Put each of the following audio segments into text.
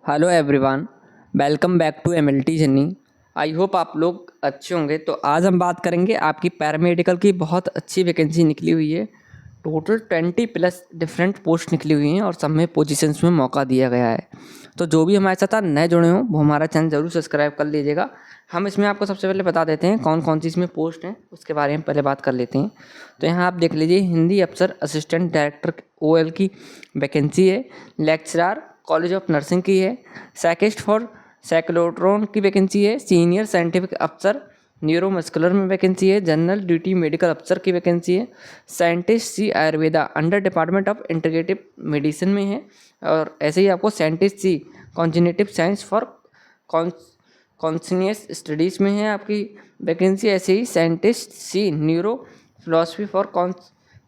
Hello everyone, welcome back to MLT journey. I hope आप लोग अच्छे होंगे। तो आज हम बात करेंगे आपकी पैरामेडिकल की बहुत अच्छी वैकेंसी निकली हुई है। टोटल 20+ डिफरेंट पोस्ट निकली हुई हैं और सब में पोजीशंस में मौका दिया गया है। तो जो भी हमारे साथ नए जुड़े हों वो हमारा चैनल ज़रूर सब्सक्राइब कर लीजिएगा। हम इसमें आपको सबसे पहले बता देते हैं कौन कौन सी इसमें पोस्ट हैं, उसके बारे में पहले बात कर लेते हैं। तो यहाँ आप देख लीजिए, हिंदी अफसर असिस्टेंट डायरेक्टर OL की वैकेंसी है। लेक्चरर कॉलेज ऑफ नर्सिंग की है। साइकिस्ट फॉर साइक्लोट्रॉन की वैकेंसी है। सीनियर साइंटिफिक अफसर न्यूरोमस्कुलर में वैकेंसी है। जनरल ड्यूटी मेडिकल अफसर की वैकेंसी है। Scientist C Ayurveda under department of integrative medicine में है। और ऐसे ही आपको scientist C cognitive science for consciousness studies में है आपकी वैकेंसी। ऐसे ही scientist C neuro philosophy for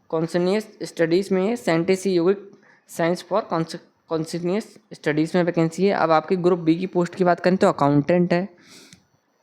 consciousness studies में है। Scientist C yogic science for consciousness studies में वैकेंसी है। अब आपकी ग्रुप बी की पोस्ट की बात करें तो अकाउंटेंट है।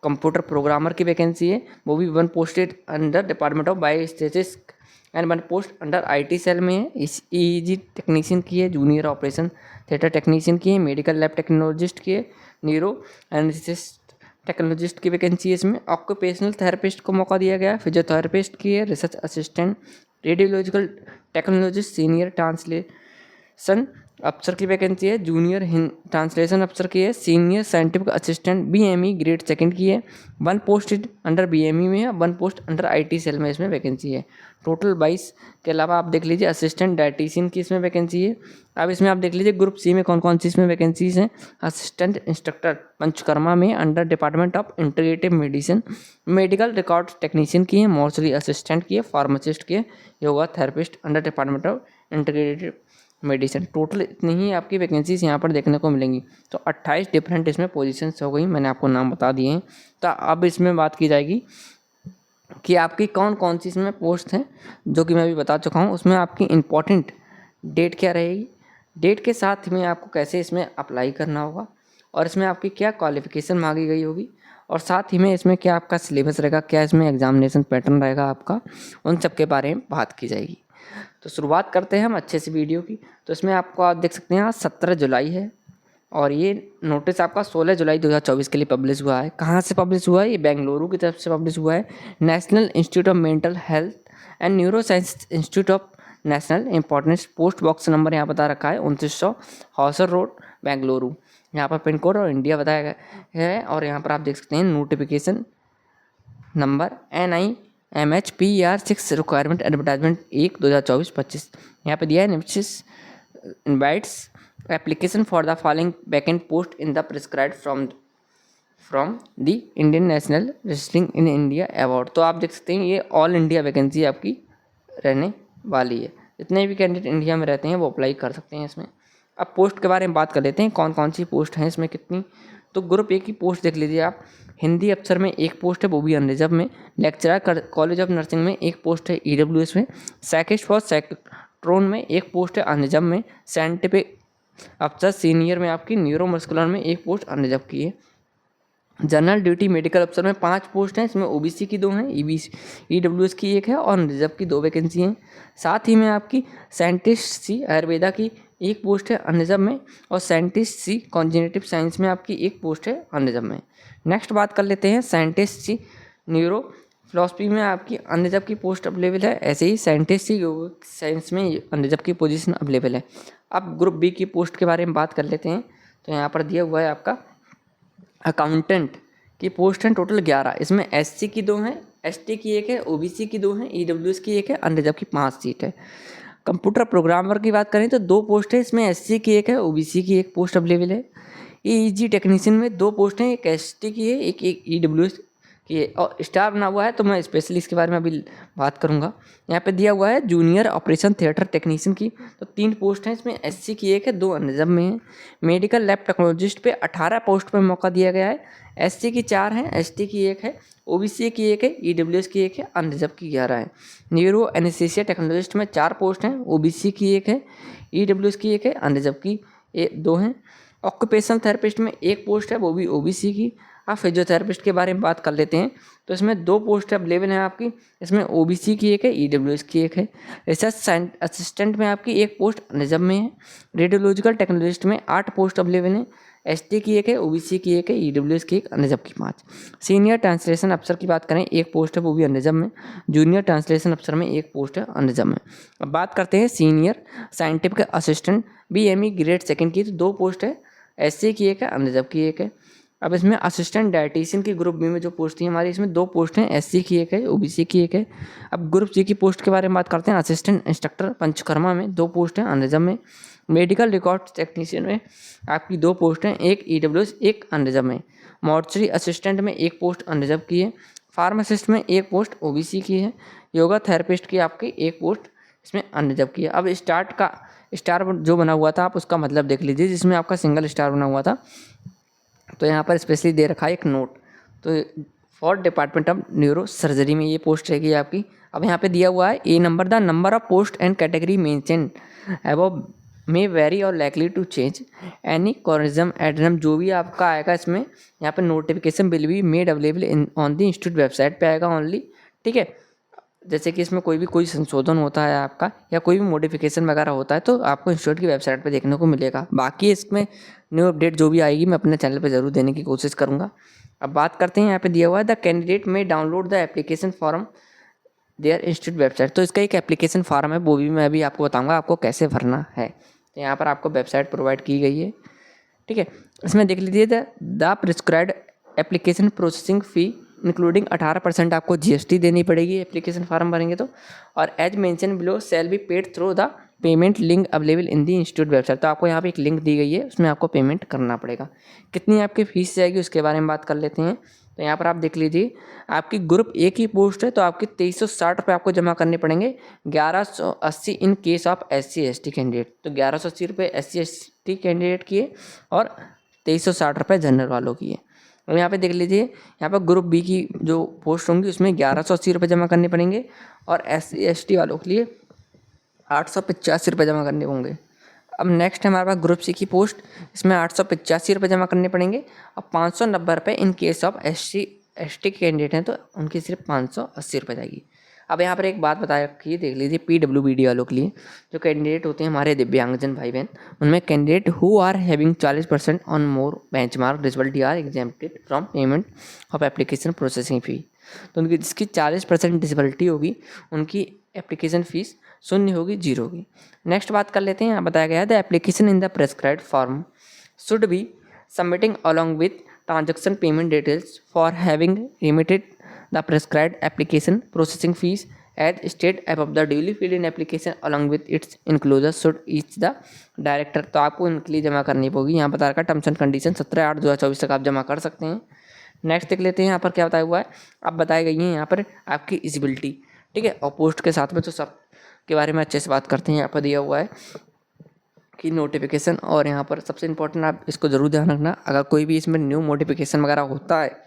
कंप्यूटर प्रोग्रामर की वैकेंसी है, वो भी 1 posted under department of biostatistics and 1 post under IT cell में है। इस EEG टेक्नीशियन की है। जूनियर ऑपरेशन थिएटर टेक्नीशियन की है। मेडिकल लैब टेक्नोलॉजिस्ट की है। न्यूरो एनालिसिस्ट टेक्नोलॉजिस्ट की वैकेंसी है। इसमें ऑक्यूपेशनल थेरेपिस्ट को मौका दिया गया है। फिजियोथेरेपिस्ट की है। Research assistant radiological technologist senior translation अफसर की वैकेंसी है। जूनियर ट्रांसलेशन अफसर की है। Senior scientific assistant BME grade 2 की है। 1 पोस्ट अंडर BME में है। 1 पोस्ट अंडर IT सेल में इसमें वैकेंसी है। टोटल 22 के अलावा आप देख लीजिए असिस्टेंट डायटीशियन की इसमें वैकेंसी है। अब इसमें आप देख लीजिए ग्रुप C में कौन कौन सी इसमें वैकेंसीज हैं। असिस्टेंट इंस्ट्रक्टर पंचकर्मा में under department of integrative medicine. Medical record technician की है। मॉर्चरी असिस्टेंट की है। फार्मासिस्ट की है। Yoga therapist under department of integrative medicine. Total इतनी ही आपकी वैकेंसीज यहाँ पर देखने को मिलेंगी। तो 28 डिफरेंट इसमें पोजीशंस हो गई, मैंने आपको नाम बता दिए हैं। तो अब इसमें बात की जाएगी कि आपकी कौन कौन सी इसमें पोस्ट हैं, जो कि मैं अभी बता चुका हूँ। उसमें आपकी इम्पॉर्टेंट डेट क्या रहेगी, डेट के साथ में आपको कैसे इसमें अप्लाई करना होगा, और इसमें आपकी क्या क्वालिफिकेशन मांगी गई होगी, और साथ ही में इसमें क्या आपका सिलेबस रहेगा, क्या इसमें एग्जामिनेशन पैटर्न रहेगा आपका, उन सब के बारे में बात की जाएगी। तो शुरुआत करते हैं हम अच्छे से वीडियो की। तो इसमें आपको आप देख सकते हैं आज 17 जुलाई है और ये नोटिस आपका 16 जुलाई 2024 के लिए पब्लिश हुआ है। कहाँ से पब्लिश हुआ है? ये बेंगलुरु की तरफ से पब्लिश हुआ है। National institute of mental health and neuro science institute of national importance. Post box number यहाँ बता रखा है 2900 हॉसर रोड बेंगलुरु। यहाँ पर पिन कोड और इंडिया बताया गया है। और यहाँ पर आप देख सकते हैं notification number NIMHPER6 requirement advertisement 1/2024-25 यहाँ पे दिया है। Invites application for the following vacant post in the prescribed from the Indian national registering in India award. तो आप देख सकते हैं ये ऑल इंडिया वैकेंसी आपकी रहने वाली है। जितने भी कैंडिडेट इंडिया में रहते हैं वो अप्लाई कर सकते हैं इसमें। अब पोस्ट के बारे में बात कर लेते हैं, कौन कौन सी पोस्ट हैं इसमें, कितनी। तो ग्रुप A की पोस्ट देख लीजिए आप। हिंदी अफसर में 1 पोस्ट है, वो भी अनरिजर्व में। लेक्चरर कॉलेज ऑफ नर्सिंग में 1 पोस्ट है EWS में। साइकिस्ट फॉर साइक्लोट्रॉन में 1 पोस्ट है अनरिजर्व में। साइंटिफिक अफसर सीनियर में आपकी न्यूरोमस्कुलर में 1 पोस्ट अनरिजर्व की है। जनरल ड्यूटी मेडिकल अफसर में 5 पोस्ट हैं, इसमें OBC की 2 हैं, EWS की 1 है और रिजर्व की 2 वैकेंसी हैं। साथ ही में आपकी साइंटिस्ट सी आयुर्वेदा की 1 पोस्ट है अनरिजर्व में, और साइंटिस्ट सी कॉन्जिनेटिव साइंस में आपकी 1 पोस्ट है अनरिजर्व में। नेक्स्ट बात कर लेते हैं साइंटिस्ट सी न्यूरो फिलोसफी में आपकी अनरिजर्व की पोस्ट अवेलेबल है। ऐसे ही साइंटिस्ट सी योग साइंस में अनरिजर्व की पोजीशन अवेलेबल है। अब ग्रुप B की पोस्ट के बारे में बात कर लेते हैं। तो यहाँ पर दिया हुआ है आपका अकाउंटेंट की पोस्ट हैं टोटल 11। इसमें SC की 2 हैं, ST की 1 है, OBC की 2 हैं, EWS की 1 है, अनरिजर्व की 5 सीट है। कंप्यूटर प्रोग्रामर की बात करें तो 2 पोस्ट है, इसमें SC की 1 है, OBC की 1 पोस्ट अवेलेबल है। EEG टेक्नीशियन में 2 पोस्ट हैं, एक ST की है, एक EWS की है। और स्टार बना हुआ है तो मैं स्पेशली इसके बारे में अभी बात करूंगा। यहाँ पे दिया हुआ है जूनियर ऑपरेशन थिएटर टेक्नीशियन की, तो 3 पोस्ट हैं, इसमें SC की 1 है, 2 अनरिजर्व में है। मेडिकल लैब टेक्नोलॉजिस्ट पे 18 पोस्ट पर मौका दिया गया है। SC की 4 हैं, ST की 1 है, OBC की 1 है, EWS की 1 है, अनरिजर्व की 11 है। न्यूरो एनेस्थीसिया टेक्नोलॉजिस्ट में 4 पोस्ट हैं, OBC की 1 है, EWS की 1 है, अनरिजर्व की 2 हैं। ऑक्यूपेशनल थेरेपिस्ट में 1 पोस्ट है, वो भी OBC की, अब फिजियोथेरेपिस्ट के बारे में बात कर लेते हैं। तो इसमें 2 पोस्ट अवेलेबल हैं आपकी, इसमें ओबीसी की एक है, ईडब्ल्यूएस की एक है। रिसर्च असिस्टेंट में आपकी एक पोस्ट निज़म में है। रेडियोलॉजिकल टेक्नोलॉजिस्ट में 8 पोस्ट अवेलेबल हैं, एसटी की एक है, ओबीसी की एक है, ईडब्ल्यूएस की एक, निज़म की 5। सीनियर ट्रांसलेशन अफसर की बात करें, एक पोस्ट है, वो भी निज़म में। जूनियर ट्रांसलेशन अफसर में एक पोस्ट है, निज़म में। अब बात करते हैं senior scientific assistant BME grade 2 की, तो 2 पोस्ट है, एससी की एक है, निज़म की एक है। अब इसमें असिस्टेंट डायटीशियन की ग्रुप बी में जो पोस्ट थी हमारी, इसमें 2 पोस्ट हैं, एससी की एक है, ओबीसी की एक है। अब ग्रुप सी की पोस्ट के बारे में बात करते हैं। असिस्टेंट इंस्ट्रक्टर पंचकर्मा में 2 पोस्ट हैं, अनरिजर्व में। मेडिकल रिकॉर्ड टेक्नीशियन में आपकी 2 पोस्ट हैं, एक ईडब्ल्यूएस, एक अनरिजर्व में। मॉर्चरी असिस्टेंट में 1 पोस्ट अनरिजर्व की है। फार्मासिस्ट में 1 पोस्ट ओबीसी की है। योगा थेरेपिस्ट की आपकी 1 पोस्ट इसमें अनरिजर्व की है। अब स्टार जो बना हुआ था आप उसका मतलब देख लीजिए, जिसमें आपका सिंगल स्टार बना हुआ था, तो यहाँ पर स्पेशली दे रखा है एक नोट, तो for department of neuro surgery में ये पोस्ट रहेगी आपकी। अब यहाँ पे दिया हुआ है a number, the number of post and category mention above may vary और likely to change any corrigendum addendum, जो भी आपका आएगा इसमें यहाँ पे notification will be made available in on the institute website पे आएगा ओनली, ठीक है। जैसे कि इसमें कोई संशोधन होता है आपका या कोई भी मॉडिफिकेशन वगैरह होता है तो आपको इंस्टीट्यूट की वेबसाइट पे देखने को मिलेगा। बाकी इसमें न्यू अपडेट जो भी आएगी मैं अपने चैनल पे ज़रूर देने की कोशिश करूँगा। अब बात करते हैं, यहाँ पे दिया हुआ है the candidate may download the application form their institute website, तो इसका एक एप्लीकेशन फॉर्म है, वो भी मैं अभी आपको बताऊँगा आपको कैसे भरना है। तो यहाँ पर आपको वेबसाइट प्रोवाइड की गई है, ठीक है। इसमें देख लीजिए the prescribed application processing fee including 18% आपको जीएसटी देनी पड़ेगी एप्लीकेशन फॉर्म भरेंगे तो, और as mention below shall be paid through the payment link available in the institute website, तो आपको यहाँ पे एक लिंक दी गई है, उसमें आपको पेमेंट करना पड़ेगा। कितनी आपकी फीस जाएगी उसके बारे में बात कर लेते हैं। तो यहाँ पर आप देख लीजिए आपकी ग्रुप ए की पोस्ट है तो आपकी 2360 रुपये आपको जमा करने पड़ेंगे, 1180 in case of SC ST candidate, तो 1180 रुपये SC ST कैंडिडेट की है और 2360 रुपये जनरल वालों की है। और यहाँ पे देख लीजिए यहाँ पर ग्रुप बी की जो पोस्ट होंगी उसमें 1180 रुपये जमा करने पड़ेंगे और SC ST वालों के लिए 885 रुपये जमा करने होंगे। अब नेक्स्ट है हमारे पास ग्रुप सी की पोस्ट, इसमें 885 रुपये जमा करने पड़ेंगे और 590 रुपये in case of SC ST candidate हैं तो उनकी सिर्फ 580 रुपये जाएगी। अब यहाँ पर एक बात बताया कि देख लीजिए PWBD वालों के लिए जो कैंडिडेट होते हैं हमारे दिव्यांगजन भाई बहन, उनमें candidate who are having 40% on more benchmark disability are exempted from payment of application processing fee, तो उनकी जिसकी 40% डिसेबिलिटी होगी उनकी एप्लीकेशन फ़ीस शून्य होगी, 0 होगी। नेक्स्ट बात कर लेते हैं, यहाँ बताया गया है the application in the prescribed form should be submitting along with transaction payment details for having remitted the prescribed application processing fees as state above the duly filled in application along with its enclosure should each the director, तो आपको इनके लिए जमा करनी होगी। यहाँ बता रखा टर्म्स एंड कंडीशन 17/8/2024 तक आप जमा कर सकते हैं। नेक्स्ट देख लेते हैं यहाँ पर क्या बताया हुआ है। अब बताई गई है यहाँ पर आपकी इजिबिलिटी, ठीक है, और पोस्ट के साथ में तो सब के बारे में अच्छे से बात करते हैं। यहाँ पर दिया हुआ है कि नोटिफिकेशन, और यहाँ पर सबसे इंपॉर्टेंट आप इसको ज़रूर ध्यान रखना, अगर कोई भी इसमें न्यू नोटिफिकेशन वगैरह होता है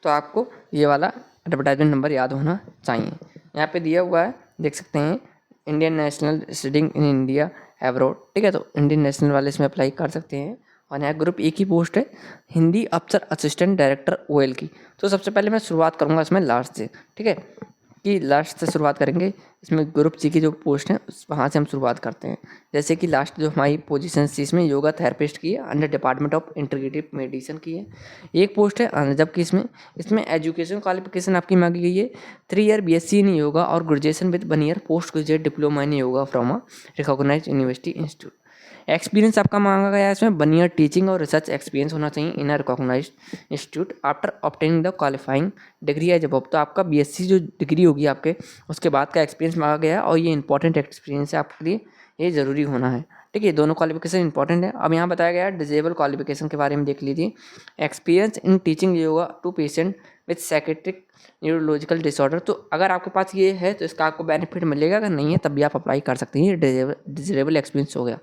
तो आपको ये वाला एडवर्टाइजमेंट नंबर याद होना चाहिए। यहाँ पे दिया हुआ है देख सकते हैं Indian national studying in India abroad, ठीक है, तो इंडियन नेशनल वाले इसमें अप्लाई कर सकते हैं। और यहाँ ग्रुप ए की पोस्ट है हिंदी अफसर असिस्टेंट डायरेक्टर OL की। तो सबसे पहले मैं शुरुआत करूँगा इसमें लास्ट से, ठीक है, कि लास्ट से शुरुआत करेंगे। इसमें ग्रुप सी की जो पोस्ट है वहाँ से हम शुरुआत करते हैं। जैसे कि लास्ट जो हमारी पोजीशन थी इसमें योगा थेरेपिस्ट की है under department of integrative medicine की है। एक पोस्ट है जबकि इसमें एजुकेशन क्वालिफिकेशन आपकी मांगी गई है 3 ईयर BSc इन योगा और graduation with 1 year post graduate diploma in yoga from a recognised university institute. Experience आपका मांगा गया है इसमें 1 ईयर टीचिंग और रिसर्च एक्सपीरियंस होना चाहिए in a recognised institute after obtaining the qualifying degree as above, तो आपका BSc जो डिग्री होगी आपके उसके बाद का एक्सपीरियंस मांगा गया है और ये इंपॉर्टेंट एक्सपीरियंस है आपके लिए, ये ज़रूरी होना है, ठीक है, दोनों क्वालिफिकेशन इंपॉर्टेंट है। अब यहाँ बताया गया है डिजेबल क्वालिफिकेशन के बारे में देख लीजिए। Experience in teaching yoga to patient with psychiatric neurological disorder, तो अगर आपके पास ये है तो इसका आपको बेनिफिट मिलेगा, अगर नहीं है तब भी आप अप्लाई कर सकते हैं। ये डिजेबल एक्सपीरियंस हो गया।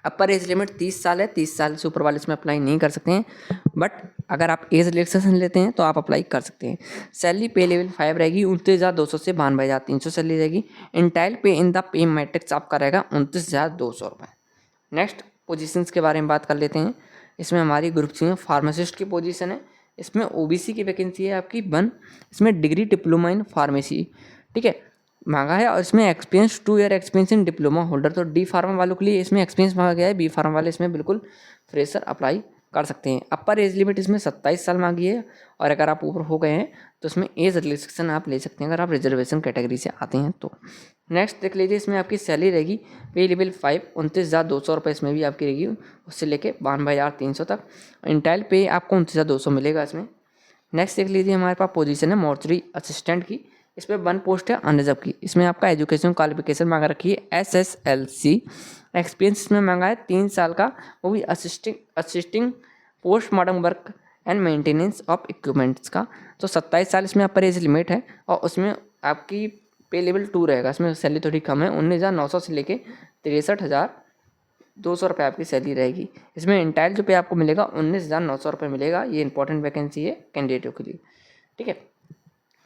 अपर एज लिमिट 30 साल है, 30 साल से ऊपर वाले इसमें अप्लाई नहीं कर सकते हैं, बट अगर आप एज रिलैक्सेशन लेते हैं तो आप अप्लाई कर सकते हैं। सैलरी पे लेवल 5 रहेगी 29,200 से 92,300 सैलरी रहेगी। इंटाइल पे इन द पे मैट्रिक्स आपका रहेगा 29,200 रुपये। नेक्स्ट पोजीशंस के बारे में बात कर लेते हैं। इसमें हमारी ग्रुप सी में फार्मासिस्ट की पोजीशन है। इसमें ओबीसी की वैकेंसी है आपकी 1, इसमें डिग्री डिप्लोमा इन फार्मेसी, ठीक है, मांगा है। और इसमें एक्सपीरियंस 2 ईयर एक्सपीरियंस इन डिप्लोमा होल्डर, तो डी फार्मा वालों के लिए इसमें एक्सपीरियंस मांगा गया है, बी फार्मा वाले इसमें बिल्कुल फ्रेशर अप्लाई कर सकते हैं। अपर एज लिमिट इसमें 27 साल मांगी है, और अगर आप ऊपर हो गए हैं तो इसमें एज रिलैक्सेशन आप ले सकते हैं अगर आप रिजर्वेशन कैटेगरी से आते हैं तो। नेक्स्ट देख लीजिए, इसमें आपकी सैलरी रहेगी पे लेवल 5 29,200 रुपये इसमें भी आपकी रहेगी, उससे लेके 92,300 तक। इंटाइल पे आपको 29,200 मिलेगा इसमें। नेक्स्ट देख लीजिए, हमारे पास पोजीशन है मॉर्चरी असिस्टेंट की, इसमें 1 पोस्ट है अनरिजर्व की। इसमें आपका एजुकेशन क्वालिफिकेशन मांगा रखी है SSLC, एक्सपीरियंस इसमें मांगा है 3 साल का, वो भी assisting postmortem work and maintenance of equipments का। तो 27 साल इसमें अपर एज लिमिट है, और उसमें आपकी पे लेवल 2 रहेगा। इसमें सैलरी थोड़ी कम है, 19,900 से लेके 63,200 रुपये आपकी सैलरी रहेगी। इसमें इंटाइल जो पे आपको मिलेगा 19,900 रुपये मिलेगा। ये इंपॉर्टेंट वैकेंसी है कैंडिडेटों के लिए, ठीक है।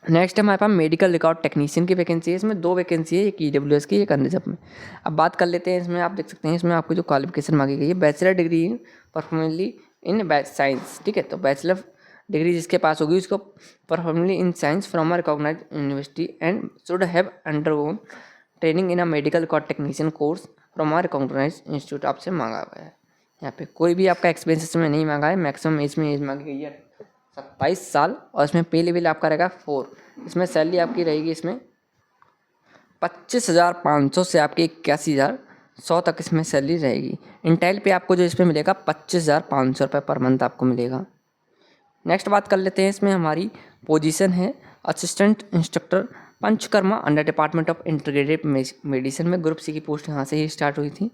नेक्स्ट हमारे पास मेडिकल रिकॉर्ड टेक्नीशियन की वैकेंसी है, इसमें 2 वैकेंसी है, एक EWS की, एक अनरिजर्व में। अब बात कर लेते हैं, इसमें आप देख सकते हैं इसमें आपको जो क्वालिफिकेशन मांगी गई है bachelor degree in preferably in science, ठीक है। तो बैचलर डिग्री जिसके पास होगी उसको preferably in science from a recognised university and should have undergone training in a medical record technician course from a recognised institute आपसे मांगा गया है। यहाँ पे कोई भी आपका एक्सपीरियंस इसमें नहीं मांगा है। मैक्सिमम इसमें एज मांगी गई है 27 साल, और इसमें पे लेवल आपका रहेगा 4। इसमें सैलरी आपकी रहेगी इसमें 25,500 से आपकी 81,100 तक इसमें सैलरी रहेगी। इंटाइल पे आपको जो इसमें मिलेगा 25,500 रुपये पर मंथ आपको मिलेगा। नेक्स्ट बात कर लेते हैं, इसमें हमारी पोजीशन है assistant instructor panchakarma under department of integrated medicine में। ग्रुप सी की पोस्ट यहाँ से ही स्टार्ट हुई थी,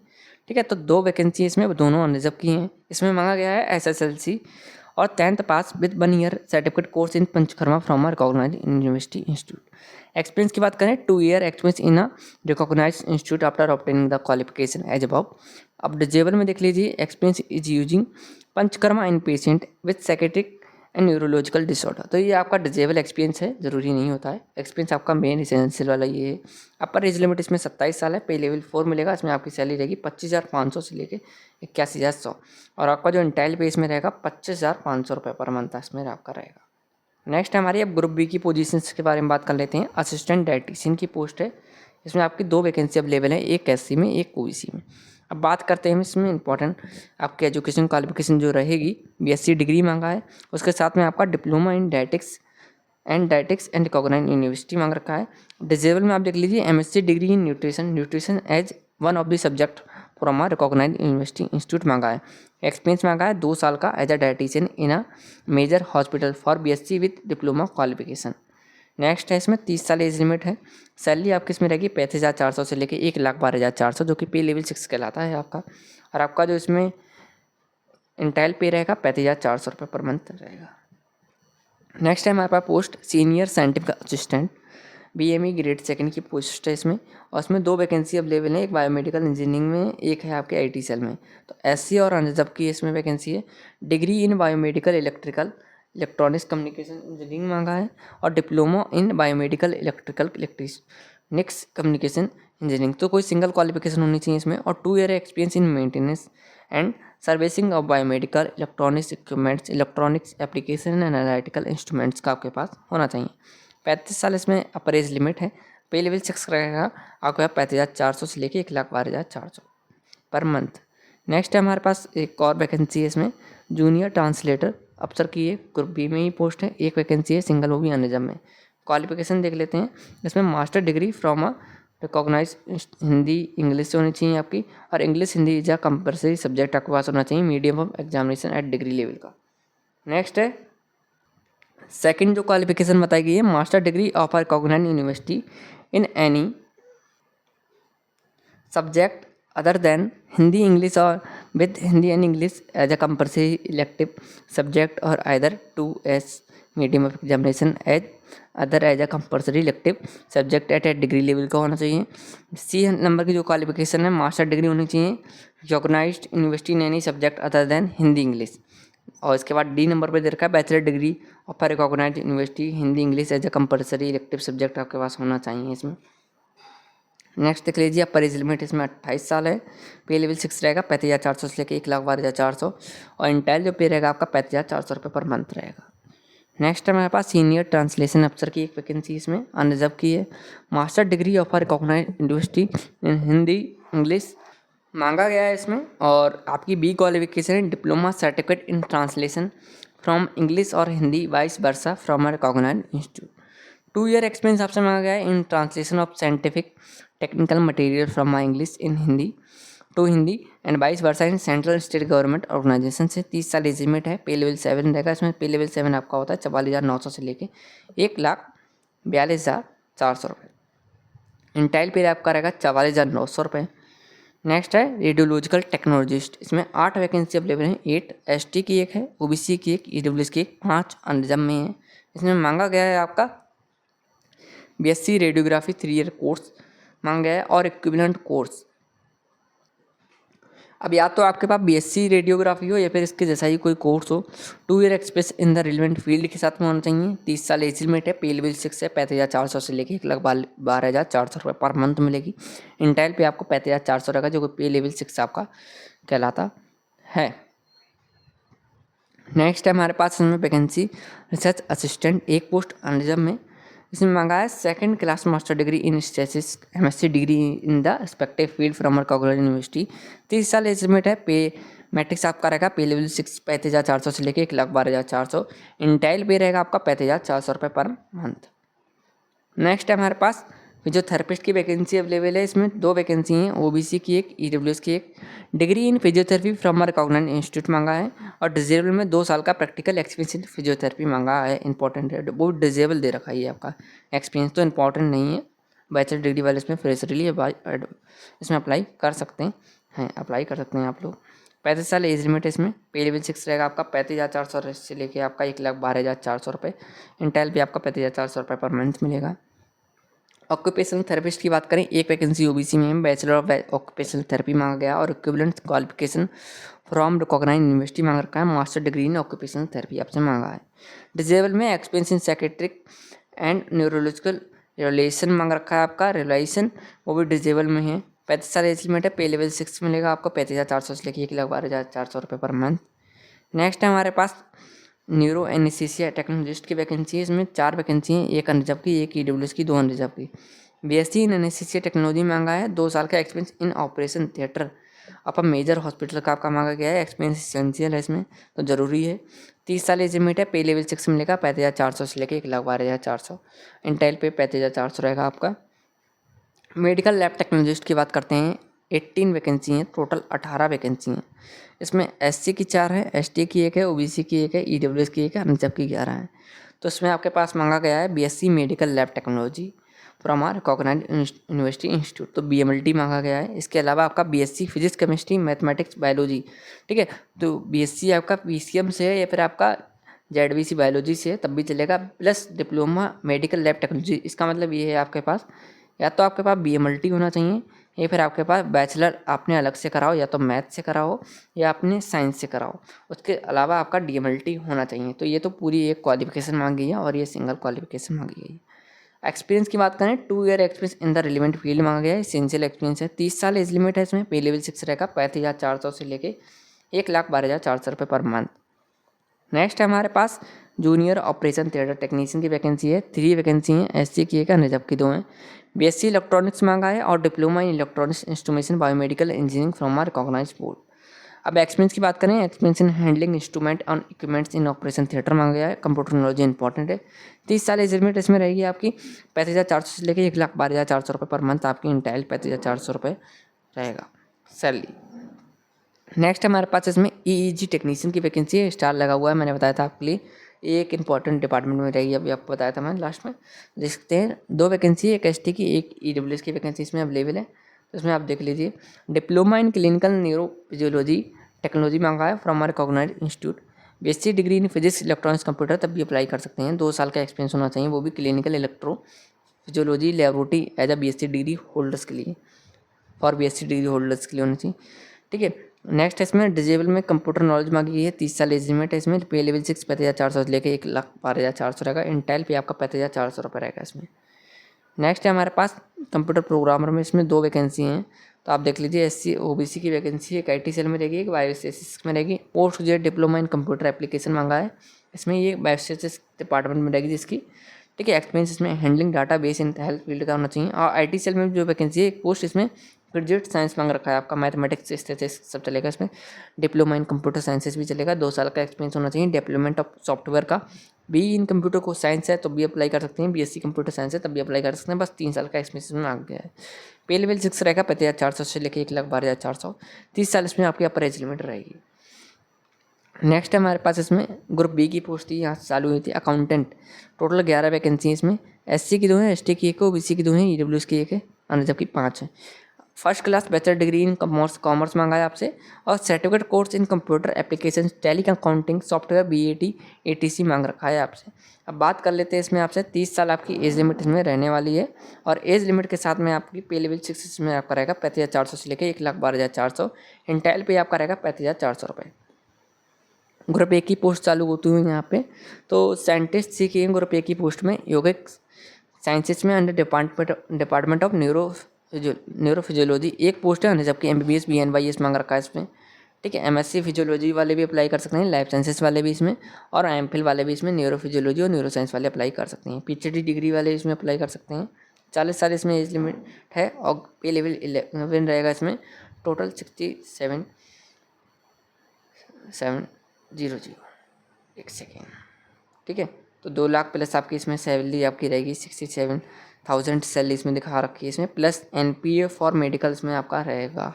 ठीक है। तो 2 वैकेंसी इसमें, दोनों अनरिजर्व की हैं। इसमें मांगा गया है SSLC और 10th pass with 1 year certificate course in Panchakarma from a recognised university institute. Experience की बात करें 2 year experience in a recognised institute after obtaining the qualification as above. अब डिजेबल में देख लीजिए, experience is using Panchakarma in patient with psychiatric and neurological disorder. तो ये आपका डिजेबल एक्सपीरियंस है, ज़रूरी नहीं होता है। एक्सपीरियंस आपका मेन एसेंशियल वाला ये है। अपर एज लिमिट इसमें 27 साल है, पे लेवल 4 मिलेगा। इसमें आपकी सैलरी रहेगी 25,500 से लेके 81,100, और आपका जो इंटाइल पे इसमें रहेगा 25,500 रुपये पर मंथ इसमें आपका रहेगा। नेक्स्ट हमारी अब ग्रुप बी की पोजीशंस के बारे में बात कर लेते हैं। असिस्टेंट डायटीशियन की पोस्ट है, इसमें आपकी 2 वैकेंसी अवेलेबल है, एक SC में, एक OBC में। अब बात करते हैं इसमें इंपॉर्टेंट आपके एजुकेशन क्वालिफिकेशन जो रहेगी, BSc डिग्री मांगा है, उसके साथ में आपका diploma in dietetics and recognised university मांग रखा है। डिजेबल में आप देख लीजिए MSc degree in nutrition as one of the subject from a recognised university institute मांगा है। एक्सपीरियंस मांगा है 2 साल का as a dietitian in a major hospital for BSc with diploma qualification. Next है, इसमें 30 साल एज लिमिट है। सैलरी आपकी इसमें रहेगी 35,400 से लेके 1,12,400, जो कि पे लेवल 6 कहलाता है आपका। और आपका जो इसमें इंटाइल पे रहेगा 35,400 रुपये पर मंथ रहेगा। नेक्स्ट है हमारे पास post senior scientific assistant BME grade 2 की पोस्ट है इसमें, और इसमें 2 वैकेंसी अवेलेबल है, एक बायोमेडिकल इंजीनियरिंग में, एक है आपके IT सेल में। तो SC और अनरिजर्व की इसमें वैकेंसी है। Degree in biomedical electronics communication engineering मांगा है, और डिप्लोमा इन बायोमेडिकल इलेक्ट्रॉनिक्स कम्युनिकेशन इंजीनियरिंग। तो कोई सिंगल क्वालिफिकेशन होनी चाहिए इसमें, और 2 year experience in maintenance and servicing of biomedical electronics equipments, electronics application and analytical instruments का आपके पास होना चाहिए। 35 साल इसमें अपर एज लिमिट है। पे लेवल 6 रहेगा आपके पास 35,400 से लेके 1,12,400 पर मंथ। नेक्स्ट है हमारे पास एक और वैकेंसी है इसमें, जूनियर ट्रांसलेटर अफसर की है, ग्रुप बी में ही पोस्ट है, एक वैकेंसी है सिंगल, वो भी अनरिजर्व में। क्वालिफिकेशन देख लेते हैं, इसमें master degree from a recognise Hindi English से होनी चाहिए आपकी, और English Hindi is a compulsory subject आपके पास होना चाहिए, medium of examination at degree level का। नेक्स्ट है सेकंड जो क्वालिफिकेशन बताई गई है, master degree of a recognised university in any subject other than Hindi English और with Hindi and English as a compulsory elective subject, और either 2S medium of examination as other as a compulsory elective subject at degree level का होना चाहिए। C number की जो qualification है, master degree होनी चाहिए recognised university in any subject other than Hindi English. और इसके बाद D नंबर पे दे रखा है bachelor degree of recognised university Hindi English as a compulsory elective subject आपके पास होना चाहिए इसमें। नेक्स्ट देख लीजिए अपर एज लिमिट इसमें 28 साल है। पे लेवल 6 रहेगा 35,400 से लेकर 1,12,400 और इंटाइल जो पे रहेगा आपका 35,400 रुपये पर मंथ रहेगा। नेक्स्ट है हमारे पास सीनियर ट्रांसलेशन अफसर की एक वैकेंसी इसमें अनरिजर्व की है। Master degree of recognised university in Hindi English मांगा गया है इसमें। और आपकी बी क्वालिफिकेशन है diploma certificate in translation from English और Hindi vice versa from a recognised institute. 2 year experience आपसे मांगा गया है in translation of scientific technical material from my English in Hindi to Hindi and vice versa in central state government organisation से। 30 साल age limit है। पे level 7 रहेगा इसमें। पे लेवल 7 आपका होता है 44,900 से लेके 1,42,400 रुपये। इंटाइल पे आपका रहेगा 44,900 रुपये। नेक्स्ट है रेडियोलॉजिकल टेक्नोलॉजिस्ट। इसमें 8 वैकेंसी अवेलेबल हैं। 8 एसटी की एक है, ओबीसी की एक, ईडब्ल्यूएस की एक, 5 अनरिजर्व में है। इसमें मांगा गया है आपका बीएससी रेडियोग्राफी 3 ईयर कोर्स मांगा गया है और इक्विवेलेंट कोर्स। अब या तो आपके पास बीएससी रेडियोग्राफी हो या फिर इसके जैसा ही कोई कोर्स हो। 2 year experience in the relevant field के साथ में होना चाहिए। 30 साल एज लिमिट है। पे लेवल 6 है। 35,400 से लेकर 1,12,400 रुपये पर मंथ मिलेगी। इंटाइल पे आपको 35,400 रहेगा जो कि पे लेवल 6 आपका कहलाता है। नेक्स्ट है हमारे पास इसमें वैकेंसी रिसर्च असिस्टेंट एक पोस्ट अनरिजर्व में। इसमें मांगा है second class master degree in statistics MSc degree in the respective field from recognised university. 30 साल एज लिमिट है। पे मैट्रिक्स आपका रहेगा पे लेवल 6 35,400 से लेकर 1,12,400। इंटाइल पे रहेगा आपका 35,400 रुपये पर मंथ। नेक्स्ट है हमारे पास फिजियोथेरेपिस्ट की वैकेंसी अवेलेबल है। इसमें 2 वैकेंसी हैं, ओबीसी की एक, ईडब्ल्यूएस की एक। Degree in physiotherapy from recognised institute मांगा है और डिजेबल में 2 साल का प्रैक्टिकल एक्सपीरियंस इन फिजियोथेरेपी मांगा है। इंपॉर्टेंट है, वो डिजेबल दे रखा है आपका एक्सपीरियंस तो इंपॉर्टेंट नहीं है। बैचलर डिग्री वाले इसमें फ्रेशरली इसमें अप्लाई कर सकते हैं अप्लाई कर सकते हैं आप लोग। 35 साल एज लिमिट है इसमें। पे लेवल 6 रहेगा आपका 35,400 से लेके आपका 1,12,400 रुपये। इंटेल भी आपका 35,400 रुपये पर मंथ मिलेगा। ऑक्यूपेशनल थेरेपिस्ट की बात करें, एक वैकेंसी ओबीसी में बैचलर ऑफ ऑक्यूपेशनल थेरेपी मांगा गया और equivalent qualification from recognised university मांग रखा है। Master degree in occupational therapy आपसे मांगा है। डिजेबल में experience in psychiatric and neurological relation मांग रखा है आपका। रिलेशन वो भी डिजेबल में है। 35 साल एज लिमिट है। पे लेवल 6 मिलेगा आपको 35,400 से लेकर 1,12,400 रुपये पर मंथ। नेक्स्ट है हमारे पास न्यूरो एनेस्थीसिया टेक्नोलॉजिस्ट की वैकेंसी है। इसमें 4 वैकेंसी हैं, एक अनरिजर्व की, एक ईडब्ल्यूएस की, 2 अनरिजर्व की। बीएससी इन एनेस्थीसिया टेक्नोलॉजी मांगा है। 2 साल का एक्सपीरियंस इन ऑपरेशन थिएटर अपन मेजर हॉस्पिटल का आपका मांगा गया है। एक्सपीरियंस एसेंशियल है इसमें तो ज़रूरी है। 30 साल एज लिमिट है। पे लेवल 6 मिलेगा 35,400 से लेकर 1,12,400। इंटेल पे 35,400 रहेगा आपका। मेडिकल लैब टेक्नोलॉजिस्ट की बात करते हैं, 18 वैकेंसी हैं, टोटल 18 वैकेंसी हैं। इसमें एससी की 4 है, एसटी की एक है, ओबीसी की एक है, ईडब्ल्यूएस की एक है, अनरिजर्व की 11 है। तो इसमें आपके पास मांगा गया है BSc medical lab technology from a recognised university institute, तो बीएमएलटी मांगा गया है। इसके अलावा आपका BSc physics chemistry mathematics biology, ठीक है। तो बीएससी आपका पीसीएम से है या फिर आपका जेडबीसी बायोलॉजी से है तब भी चलेगा, plus diploma medical lab technology. इसका मतलब ये है आपके पास या तो आपके पास बीएमएलटी होना चाहिए या फिर आपके पास बैचलर आपने अलग से कराओ, या तो मैथ से कराओ या आपने साइंस से कराओ। उसके अलावा आपका डीएमएलटी होना चाहिए। तो ये तो पूरी एक क्वालिफिकेशन मांगी है और ये सिंगल क्वालिफिकेशन मांगी गई है। एक्सपीरियंस की बात करें, 2 year experience in the relevant field मांगा गया है। एसेंशियल एक्सपीरियंस है। 30 साल एज लिमिट है इसमें। पे लेवल 6 रहेगा 35,400 से लेके 1,12,400 रुपये पर मंथ। नेक्स्ट है हमारे पास जूनियर ऑपरेशन थिएटर टेक्नीशियन की वैकेंसी है। 3 वैकेंसी हैं, एससी की एक है, अनरिजर्व की 2 हैं। बीएससी इलेक्ट्रॉनिक्स मांगा है और diploma in electronics instrumentation biomedical engineering from a recognised board. अब एक्सपीरियंस की बात करें, एक्सपीरियंस इन हैंडलिंग इंस्ट्रूमेंट और इक्विपमेंट्स इन ऑपरेशन थिएटर मांगा गया है। कंप्यूटर नॉलेज इंपॉर्टेंट है। 30 साल एज लिमिट इसमें रहेगी आपकी 35,400 से लेकर 1,12,400 रुपये पर मंथ आपकी इंटाइल 35,400 रुपये रहेगा सैलरी। नेक्स्ट हमारे पास इसमें ईईजी टेक्नीशियन की वैकेंसी है। स्टार लगा हुआ है, मैंने बताया था आपके लिए एक इंपॉर्टेंट डिपार्टमेंट में रहेगी, अभी आपको बताया था मैंने लास्ट में। देखते हैं 2 वैकेंसी है, एक एसटी की एक ईडब्ल्यूएस की वैकेंसी इसमें अवेलेबल है। तो इसमें आप देख लीजिए, diploma in clinical neurophysiology technology मांगा है from a recognised institute. BSc degree in physics electronics computer तब भी अप्लाई कर सकते हैं। 2 साल का एक्सपीरियंस होना चाहिए, वो भी clinical electro physiology laboratory as a BSc degree holders के लिए, और बीएससी डिग्री होल्डर्स के लिए होनी चाहिए, ठीक है। नेक्स्ट इसमें डिजेबल में कंप्यूटर नॉलेज मांगी गई है। 30 साल एज लिमिट है इसमें। पे लेवल 6 35,400 से लेकर 1,12,400 रहेगा। इंटेल पे आपका 35,400 रुपये रहेगा इसमें। नेक्स्ट है हमारे पास कंप्यूटर प्रोग्रामर में, इसमें 2 वैकेंसी हैं, तो आप देख लीजिए। SC OBC की वैकेंसी एक IT सेल में रहेगी, एक बायोस्टैटिस्टिक्स में रहेगी। पोस्ट ग्रेजुएट डिप्लोमा इन कंप्यूटर एप्लीकेशन मांगा है, इसमें ये बायोस्टैटिस्टिक्स डिपार्टमेंट में रहेगी जिसकी, ठीक है। एक्सपीरियंस इसमें handling data base in health field का होना चाहिए। और IT सेल में जो वैकेंसी है एक पोस्ट इसमें ग्रेजुएट साइंस मांग रखा है आपका, मैथमेटिक्स स्टैटिस्टिक्स सब चलेगा इसमें। डिप्लोमा इन कंप्यूटर साइंसेस भी चलेगा, 2 साल का एक्सपीरियंस होना चाहिए। डेवलपमेंट ऑफ सॉफ्टवेयर का, बी इन कंप्यूटर को साइंस है तो भी अप्लाई कर सकते हैं, BSc कंप्यूटर साइंस है तब भी अप्लाई कर सकते हैं, बस 3 साल का एक्सपीरियंस में आ गया है। पे लेवल 6 रहेगा 35,400 से लेकर 1,12,400, 30 साल इसमें आपकी अपर एज लिमिट रहेगी। नेक्स्ट है हमारे पास इसमें ग्रुप बी की पोस्ट थी, यहाँ से चालू हुई थी अकाउंटेंट। टोटल 11 वैकेंसी है इसमें। SC की 2 है, ST की 1 है, OBC की 2 है, EWS की 1 है, अनरिजर्व की 5 है। First class bachelor degree in commerce मांगा है आपसे, और सर्टिफिकेट कोर्स इन computer application tally accounting software BAT ATC मांग रखा है आपसे। अब बात कर लेते हैं इसमें आपसे, 30 साल आपकी एज लिमिट इसमें रहने वाली है, और एज लिमिट के साथ में आपकी पे लेवल 6 इसमें आपका रहेगा 35,400 से लेकर 1,12,400। इंटेल पे आपका रहेगा 35,400 रुपये। ग्रुप ए की पोस्ट चालू होती हुई यहाँ पे, तो साइंटिस्ट सी की ग्रुप ए की पोस्ट में यौगिक साइंसेस में अंडर डिपार्टमेंट ऑफ न्यूरोफिजियोलॉजी एक पोस्ट है, जबकि MBBS BNYS मांग रखा है इसमें, ठीक है। MSc फिजियोलॉजी वाले भी अप्लाई कर सकते हैं, लाइफ साइंसेस वाले भी इसमें, और MPhil वाले भी इसमें न्यूरोफिजियोलॉजी और न्यूरोसाइंस वाले अप्लाई कर सकते हैं। PhD डिग्री वाले इसमें अप्लाई कर सकते हैं। 40 साल इसमें एज लिमिट है, और पे लेवल 11 रहेगा इसमें। टोटल 67,700, एक सेकेंड, ठीक है। तो 2 लाख प्लस आपकी इसमें सैलरी आपकी रहेगी, 67,000 सैलरी इसमें दिखा रखी है इसमें, प्लस NPA फॉर मेडिकल इसमें आपका रहेगा।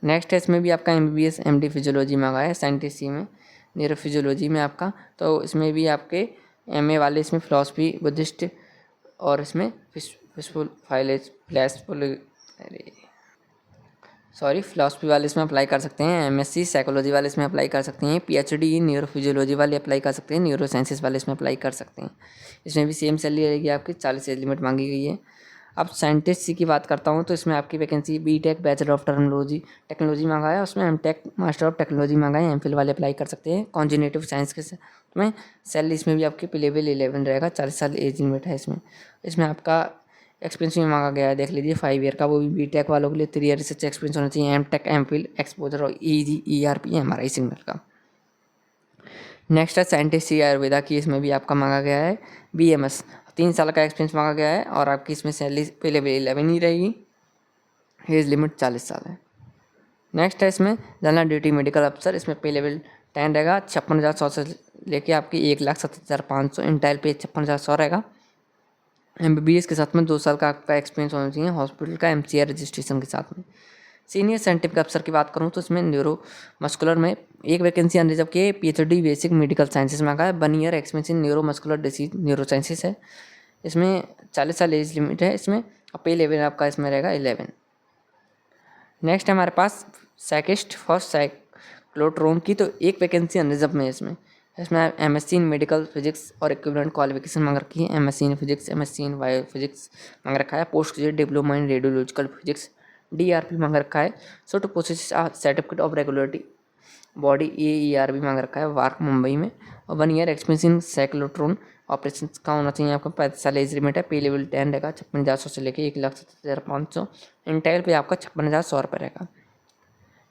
नेक्स्ट है इसमें भी आपका MBBS MD फिजियोलॉजी मांगा है, साइंटिस्ट सी में न्यूरो फिजियोलॉजी में आपका, तो इसमें भी आपके MA वाले इसमें फिलॉसफी बुद्धिस्ट, और इसमें फिलॉसफी वाले इसमें अप्लाई कर सकते हैं। MSc साइकोलॉजी वाले इसमें अप्लाई कर सकते हैं। PhD इन न्यूरोफिजियोलॉजी वाले अप्लाई कर सकते हैं। न्यूरो साइंसेस वाले इसमें अप्लाई कर सकते हैं। इसमें भी सेम सैलरी रहेगी आपकी, 40 एज लिमिट मांगी गई है। अब साइंटिस्ट सी की बात करता हूँ, तो इसमें आपकी vacancy BTech bachelor of technology मांगा है, उसमें MTech मास्टर ऑफ टेक्नोलॉजी मांगा है। MPhil वाले अप्लाई कर सकते हैं। कॉन्जिनेटिव साइंस के में सैलरी इसमें भी आपकी लेवल 11 रहेगा, 40 साल एज लिमिट है इसमें। इसमें आपका एक्सपीरियंस भी मांगा गया है, देख लीजिए 5 ईयर का, वो भी BTech वालों के लिए 3 ईयर रिसर्च एक्सपीरियंस होना चाहिए। MTech MPhil एक्सपोजर और ERP MRI सिग्नल का। नेक्स्ट है साइंटिस्ट सी आयुर्वेदा की, इसमें भी आपका मांगा गया है BMS, 3 साल का एक्सपीरियंस मांगा गया है, और आपकी इसमें सैलरी पे लेवल 11 ही रहेगी, एज लिमिट 40 साल है। नेक्स्ट है इसमें जनरल ड्यूटी मेडिकल अफसर, इसमें पे लेवल 10 रहेगा, 56,100 से लेके आपकी 1,70,500, इंटाइल पे 56,100 रहेगा। MBBS के साथ में 2 साल का आपका एक्सपीरियंस होना चाहिए, हॉस्पिटल का MCI रजिस्ट्रेशन के साथ में। सीनियर साइंटिफिक अफसर की बात करूँ तो इसमें न्यूरो मस्कुलर में एक वैकेंसी अनरिजर्व की PhD बेसिक मेडिकल साइंसेज मांगा है। 1 ईयर एक्सपीरियंस इन neuro muscular disease neuro sciences है, इसमें 40 साल एज लिमिट है इसमें, और पे लेवल आपका इसमें रहेगा 11। नेक्स्ट हमारे पास साइकिस्ट फॉर साइक्लोट्रॉन की, तो एक वैकेंसी अनरिजर्व में इसमें MSc इन मेडिकल फिजिक्स और इक्विवेलेंट क्वालिफिकेशन मांग रखी है। MSc in physics, MSc in bio physics मांग रखा है। Post graduate diploma in radiological physics DRP मांग रखा है। So to process certificate of regulatory body AERB मांग रखा है, वार्क मुंबई में। और 1 year experience in cyclotron operation का होना चाहिए आपका। 35 साल एज लिमिट है, पे लेवल 10 रहेगा, 56,100 से लेकर 1,70,500, इंटाइल पे आपका 56,100 रुपये रहेगा।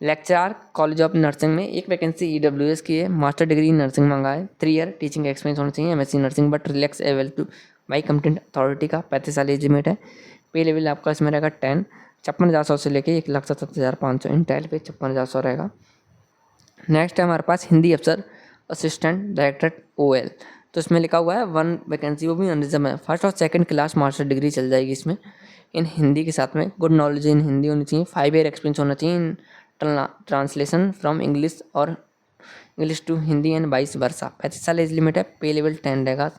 लेक्चरर कॉलेज ऑफ नर्सिंग में एक वैकेंसी EWS की है, मास्टर डिग्री इन नर्सिंग मांगा है, 3 ईयर टीचिंग एक्सपीरियंस होना चाहिए। MSc nursing but relaxable to by competent authority का, 35 साल एज लिमिट है, पे लेवल आपका इसमें रहेगा 10, 56,100 से लेकर 1,70,500, इंटाइल पे 56,100 रहेगा। नेक्स्ट है हमारे पास हिंदी अफसर असिस्टेंट डायरेक्टर OL, तो इसमें लिखा हुआ है 1 वैकेंसी, वो भी अनरिजर्व है। फर्स्ट और सेकंड क्लास मास्टर डिग्री चल जाएगी इसमें इन हिंदी के साथ में। गुड नॉलेज इन हिंदी होनी चाहिए, 5 ईयर एक्सपीरियंस होना चाहिए in translation from English to Hindi and vice versa. 35 साल एज लिमिट है, पे लेवल 10 रहेगा,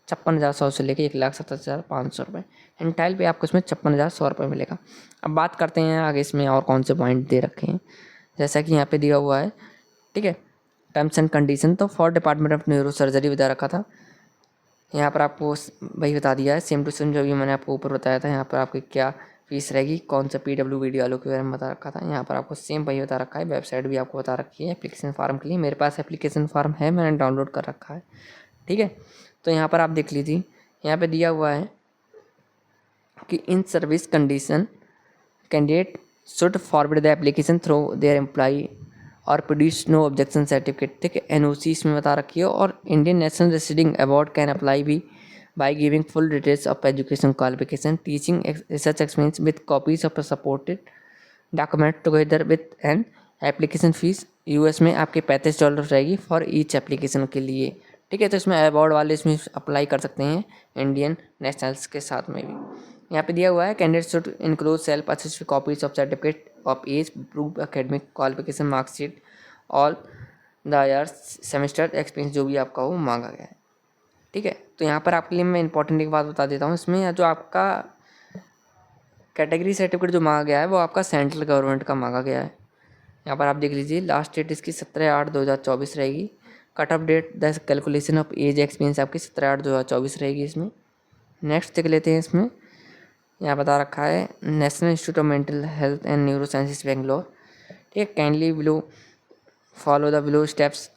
56,100 से लेकर 1,70,500 रुपये, इंटाइल पे आपको इसमें 56,100 रुपये मिलेगा। अब बात करते हैं आगे इसमें और कौन से पॉइंट दे रखे हैं, जैसा कि यहाँ पे दिया हुआ है, ठीक है। टर्म्स एंड कंडीशन, तो for department of neuro surgery बता रखा था, यहाँ पर आपको वही बता दिया है, सेम टू सेम जो भी मैंने आपको ऊपर बताया था। यहाँ पर आपकी क्या फीस रहेगी, कौन सा PWBD वालों के बारे में बता रखा था, यहाँ पर आपको सेम वही बता रखा है। वेबसाइट भी आपको बता रखी है एप्लीकेशन फॉर्म के लिए, मेरे पास एप्लीकेशन फॉर्म है, मैंने डाउनलोड कर रखा है, ठीक है। तो यहाँ पर आप देख लीजिए, यहाँ पर दिया हुआ है कि in service condition candidate should forward the application through their employee और प्रोड्यूस नो ऑब्जेक्शन सर्टिफिकेट। ठीक है, एनओसी इसमें बता रखी है। और Indian national residing award can apply भी by giving full details of education qualification, teaching, research experience with copies of a supported document together with an application fees। US में आपके $35 रहेगी फॉर ईच एप्लीकेशन के लिए। ठीक है, तो इसमें अवार्ड वाले इसमें अप्लाई कर सकते हैं इंडियन नेशनल्स के साथ में भी। यहाँ पे दिया हुआ है candidate should include self assisted copies of certificate of age, proof academic qualification, marksheet, all the years semester experience जो भी आपका वो मांगा गया है। ठीक है, तो यहाँ पर आपके लिए मैं इंपॉर्टेंट एक बात बता देता हूँ। इसमें जो आपका कैटेगरी सर्टिफिकेट जो मांगा गया है वो आपका सेंट्रल गवर्नमेंट का मांगा गया है। यहाँ पर आप देख लीजिए, लास्ट डेट इसकी 17/8/2024 रहेगी। Cut off date the calculation of age experience आपकी 17/8/2024 रहेगी। इसमें नेक्स्ट देख लेते हैं। इसमें यहाँ बता रखा है national institute of mental health and neuro sciences Bangalore. ठीक है, kindly below follow the below steps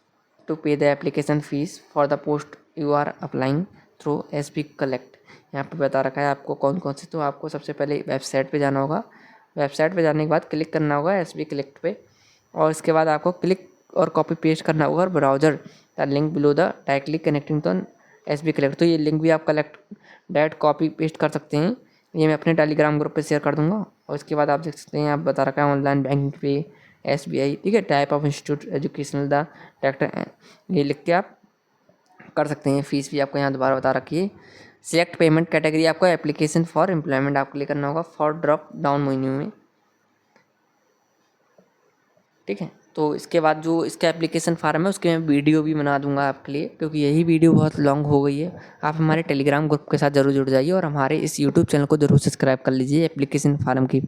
to pay the application fees for the post you are applying through SB collect. यहाँ पे बता रखा है आपको कौन कौन से। तो आपको सबसे पहले वेबसाइट पे जाना होगा। वेबसाइट पे जाने के बाद क्लिक करना होगा एसबी कलेक्ट पे, और इसके बाद आपको क्लिक और कॉपी पेस्ट करना होगा और browser the link below the directly connecting to SB collect. तो ये लिंक भी आप कलेक्ट डायरेक्ट कॉपी पेस्ट कर सकते हैं। ये मैं अपने टेलीग्राम ग्रुप पे शेयर कर दूंगा। और इसके बाद आप देख सकते हैं, आप बता रखा है ऑनलाइन बैंकिंग पे SBI। ठीक है, type of institute educational the director, ये लिख के आप कर सकते हैं। फीस भी आपको यहाँ दोबारा बता रखी है। सिलेक्ट पेमेंट कैटेगरी आपको एप्लीकेशन फॉर एम्प्लॉयमेंट आपको क्लिक करना होगा फॉर ड्रॉप डाउन मेन्यू में। ठीक है, तो इसके बाद जो इसका एप्लीकेशन फार्म है उसके मैं वीडियो भी बना दूंगा आपके लिए, क्योंकि यही वीडियो बहुत लॉन्ग हो गई है। आप हमारे टेलीग्राम ग्रुप के साथ ज़रूर जुड़ जाइए और हमारे इस यूट्यूब चैनल को ज़रूर सब्सक्राइब कर लीजिए। एप्लीकेशन फार्म की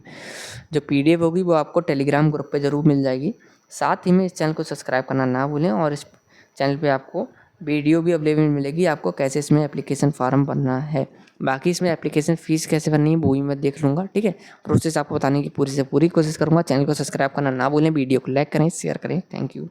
जो PDF होगी वो आपको टेलीग्राम ग्रुप पे ज़रूर मिल जाएगी। साथ ही में इस चैनल को सब्सक्राइब करना ना भूलें, और इस चैनल पे आपको वीडियो भी अवेलेबल मिलेगी आपको कैसे इसमें एप्लीकेशन फार्म भरना है। बाकी इसमें एप्लीकेशन फ़ीस कैसे भरनी है वो भी मैं देख लूँगा। ठीक है, प्रोसेस आपको बताने की पूरी से पूरी कोशिश करूँगा। चैनल को सब्सक्राइब करना ना भूलें, वीडियो को लाइक करें, शेयर करें। Thank you.